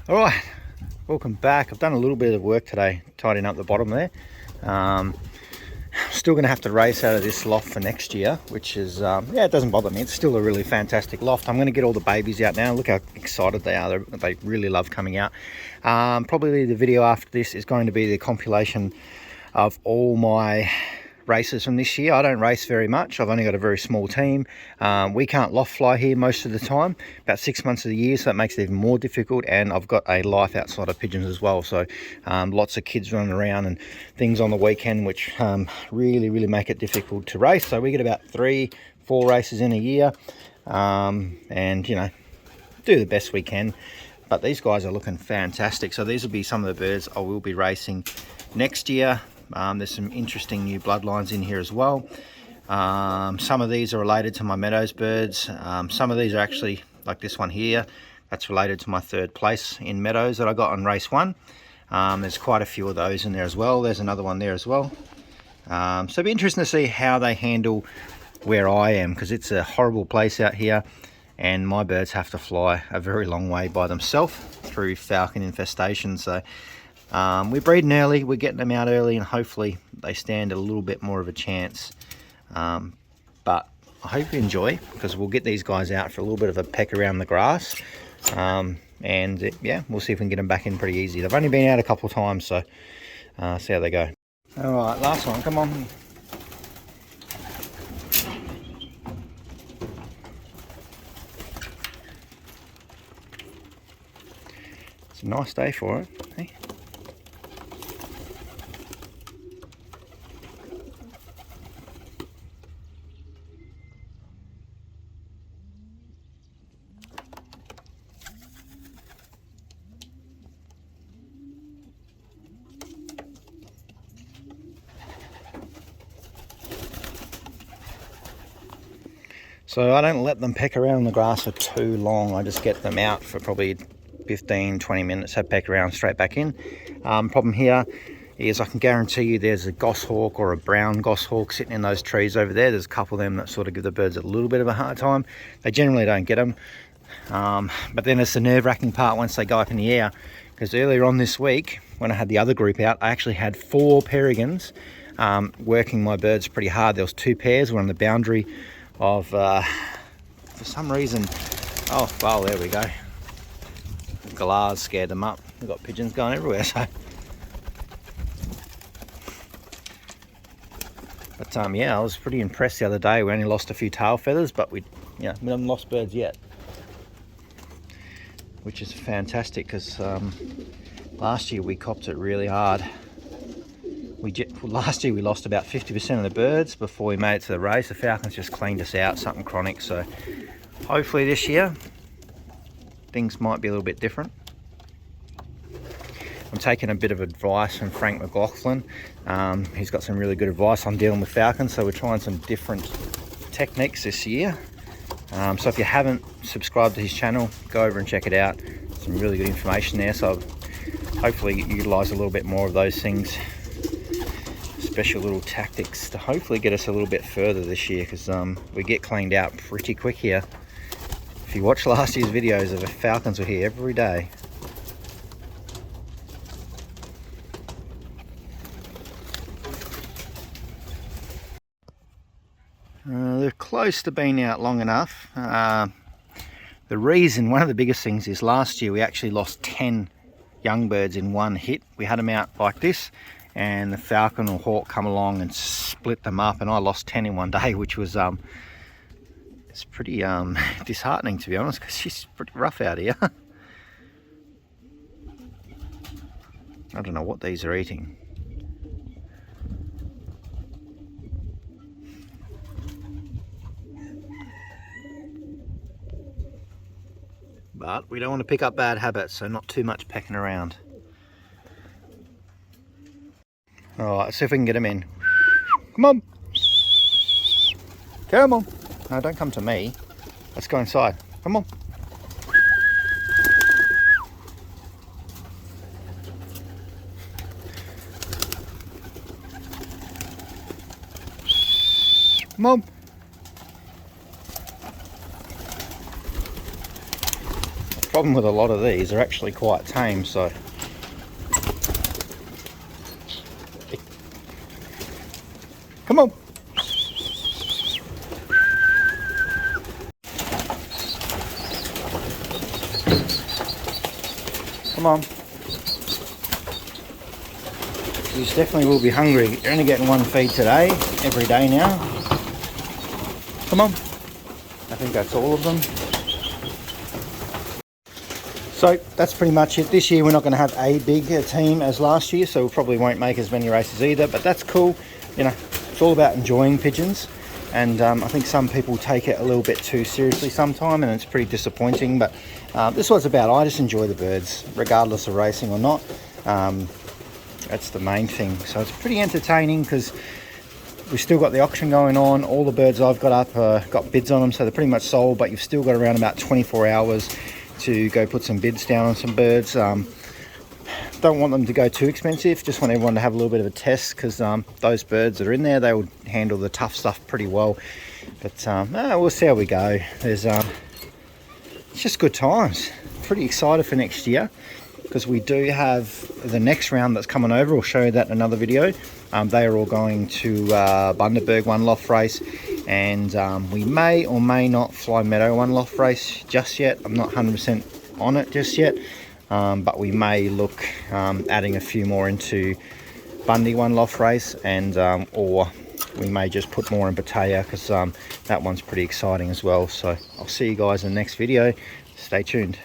All right, welcome back. I've done a little bit of work today, tidying up the bottom there. Still going to have to race out of this loft for next year, which is, yeah, it doesn't bother me. It's still a really fantastic loft. I'm going to get all the babies out now. Look how excited they are. They really love coming out. Probably the video after this is going to be the compilation of all my races from this year. I don't race very much. I've only got a very small team. We can't loft fly here most of the time, about 6 months of the year, so that makes it even more difficult. And I've got a life outside of Pigeons as well, so lots of kids running around and things on the weekend, which really make it difficult to race. So we get about 3-4 races in a year, and you know, do the best we can. But these guys are looking fantastic. So these will be some of the birds I will be racing next year. There's some interesting new bloodlines in here as well. Some of these are related to my Meadows birds. Some of these are actually, like this one here, that's related to my 3rd place in Meadows that I got on race 1. There's quite a few of those in there as well. There's another one there as well. So it'll be interesting to see how they handle where I am, because it's a horrible place out here and my birds have to fly a very long way by themselves through falcon infestation. So we're breeding early, we're getting them out early, and hopefully they stand a little bit more of a chance. But I hope you enjoy, because we'll get these guys out for a little bit of a peck around the grass. Yeah, we'll see if we can get them back in pretty easy. They've only been out a couple of times, so see how they go. All right, last one, come on. It's a nice day for it, hey? So I don't let them peck around the grass for too long. I just get them out for probably 15-20 minutes, have peck around, straight back in. Problem here is I can guarantee you there's a goshawk or a brown goshawk sitting in those trees over there. There's a couple of them that sort of give the birds a little bit of a hard time. They generally don't get them. But then it's the nerve-wracking part once they go up in the air, because earlier on this week when I had the other group out, I actually had 4 peregrines working my birds pretty hard. There was 2 pairs, one on the boundary of, for some reason, oh well, there we go, galahs scared them up. We've got pigeons going everywhere. So but yeah, I was pretty impressed the other day. We only lost a few tail feathers, but we haven't lost birds yet, which is fantastic, because last year we copped it really hard. Last year we lost about 50% of the birds before we made it to the race. The falcons just cleaned us out, something chronic. So hopefully this year things might be a little bit different. I'm taking a bit of advice from Frank McLaughlin. He's got some really good advice on dealing with falcons, so we're trying some different techniques this year. So if you haven't subscribed to his channel, go over and check it out. Some really good information there, so hopefully utilize a little bit more of those things, special little tactics, to hopefully get us a little bit further this year, because we get cleaned out pretty quick here. If you watch last year's videos, the falcons were here every day. They're close to being out long enough. The reason, one of the biggest things is last year we actually lost 10 young birds in one hit. We had them out like this, and the falcon or hawk come along and split them up, and I lost 10 in one day, which was it's pretty disheartening, to be honest, because she's pretty rough out here. I don't know what these are eating. But we don't want to pick up bad habits, so not too much pecking around. All right, let's see if we can get them in. Come on. Come on. No, don't come to me. Let's go inside. Come on. Come on. problem with a lot of these, they're actually quite tame, so come on. Come on. You definitely will be hungry. You're only getting one feed today, every day now. Come on. I think that's all of them. So that's pretty much it. This year we're not going to have a big team as last year, so we probably won't make as many races either, but that's cool. You know, it's all about enjoying pigeons, and I think some people take it a little bit too seriously sometime, and it's pretty disappointing, but this was about, I just enjoy the birds regardless of racing or not. That's the main thing. So it's pretty entertaining because we've still got the auction going on. All the birds I've got up got bids on them, so they're pretty much sold, but you've still got around about 24 hours to go put some bids down on some birds. Don't want them to go too expensive, just want everyone to have a little bit of a test, because those birds that are in there, they will handle the tough stuff pretty well. But we'll see how we go. There's it's just good times. Pretty excited for next year, because we do have the next round that's coming over. We'll show you that in another video. They are all going to Bundaberg one loft race, and we may or may not fly Meadow one loft race just yet. I'm not 100% on it just yet, but we may look adding a few more into Bundy one loft race, and or we may just put more in Pattaya, because that one's pretty exciting as well. So I'll see you guys in the next video. Stay tuned.